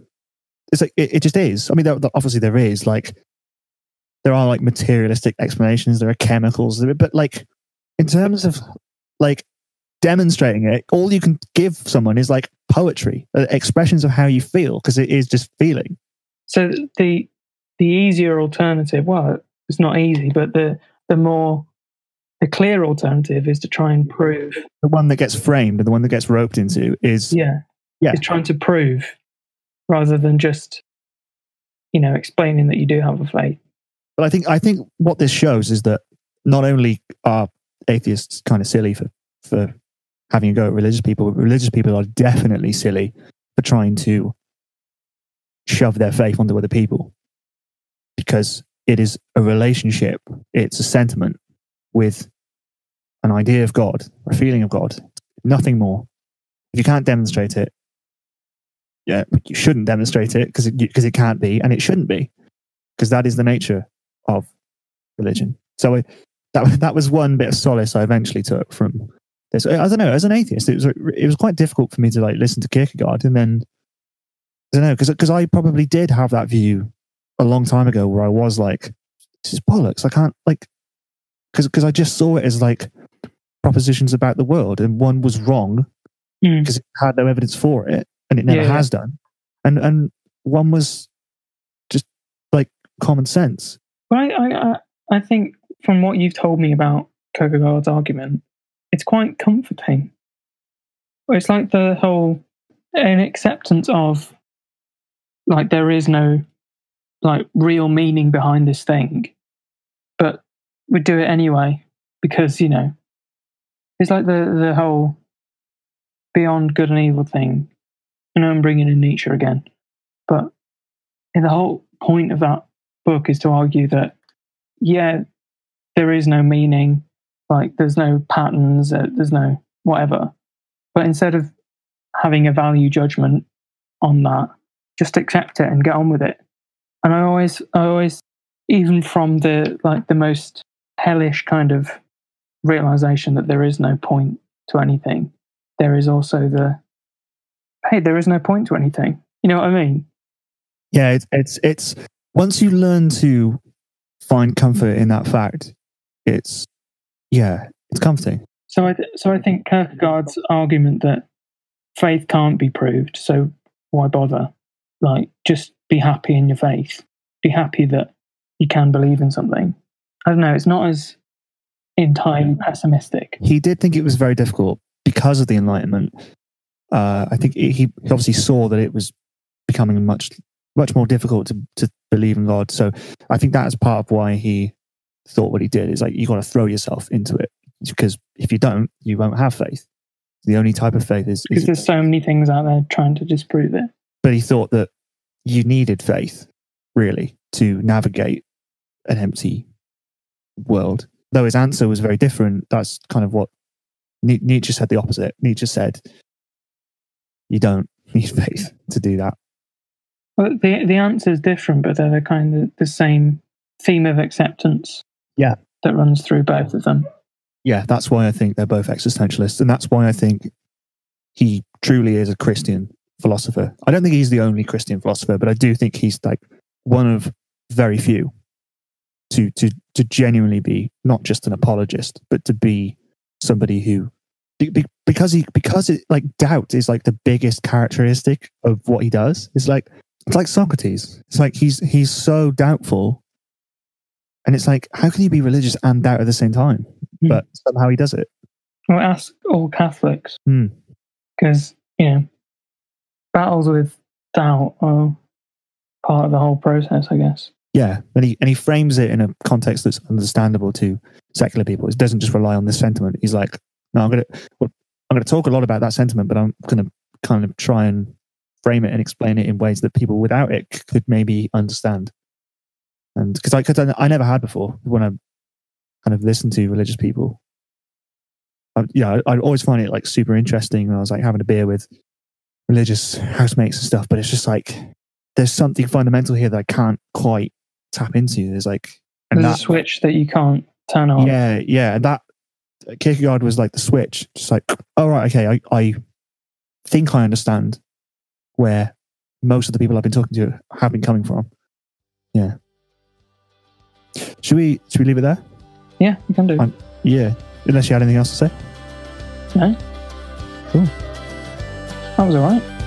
It's like, it just is. I mean, obviously there is, like, there are like materialistic explanations, there are chemicals, but like, in terms of like demonstrating it, all you can give someone is like poetry, expressions of how you feel, because it is just feeling. So the easier alternative, well, it's not easy, but the clear alternative is to try and prove. The one that gets framed and the one that gets roped into is is trying to prove, rather than just explaining that you do have a faith. But I think what this shows is that not only are atheists kind of silly for having a go at religious people, but religious people are definitely silly for trying to shove their faith onto other people, because it is a relationship, it's a sentiment with an idea of God, or a feeling of God, nothing more. If you can't demonstrate it, you shouldn't demonstrate it, because it can't be, and it shouldn't be, because that is the nature of religion. So that was one bit of solace I eventually took from this. I don't know, as an atheist, it was quite difficult for me to like listen to Kierkegaard, and then I don't know, because I probably did have that view a long time ago, where I was like, this is bollocks. I can't, like, because I just saw it as like propositions about the world, and one was wrong because it had no evidence for it, and it never has done, and one was just like common sense. But I think from what you've told me about Kierkegaard's argument, it's quite comforting. It's like the whole an acceptance of like there is no like real meaning behind this thing, but we do it anyway because, you know, it's like the whole beyond good and evil thing. I know I'm bringing in Nietzsche again, but the whole point of that book is to argue that, yeah, there is no meaning, like there's no patterns, there's no whatever. But instead of having a value judgment on that, just accept it and get on with it. And I always, even from the most hellish kind of realization that there is no point to anything, there is also hey, there is no point to anything. You know what I mean? Yeah, it's once you learn to find comfort in that fact, it's comforting. So I think Kierkegaard's argument that faith can't be proved, so why bother? Like, just be happy in your faith. Be happy that you can believe in something. I don't know, it's not as entirely pessimistic. He did think it was very difficult because of the Enlightenment. I think he obviously saw that it was becoming much more difficult to believe in God. So I think that is part of why he thought what he did. Is like, you got to throw yourself into it, because if you don't, you won't have faith. The only type of faith is because there's so many things out there trying to disprove it. But he thought that you needed faith, really, to navigate an empty world. Though his answer was very different, that's kind of what Nietzsche said the opposite. Nietzsche said, you don't need faith to do that. Well, the answer is different, but they're kind of the same theme of acceptance. Yeah, that runs through both of them. Yeah, that's why I think they're both existentialists, and that's why I think he truly is a Christian philosopher. I don't think he's the only Christian philosopher, but I do think he's like one of very few to genuinely be not just an apologist, but to be somebody who, because it, like, doubt is like the biggest characteristic of what he does. It's like Socrates. It's like he's so doubtful, and it's like, how can you be religious and doubt at the same time? But somehow he does it. Well, ask all Catholics, because battles with doubt are part of the whole process, I guess. Yeah, and he frames it in a context that's understandable to secular people. It doesn't just rely on this sentiment. He's like, no, I'm gonna talk a lot about that sentiment, but I'm gonna kind of try and frame it and explain it in ways that people without it could maybe understand. And because I never had before when I kind of listened to religious people. I always find it like super interesting when I was like having a beer with religious housemates and stuff, but it's just like there's something fundamental here that I can't quite tap into. There's a switch that you can't turn on. Yeah. And that Kierkegaard was like the switch. Just like, oh right, okay, I think I understand where most of the people I've been talking to have been coming from. Yeah. Should we leave it there? Yeah, we can do. Yeah. Unless you had anything else to say? No. Cool. That was all right.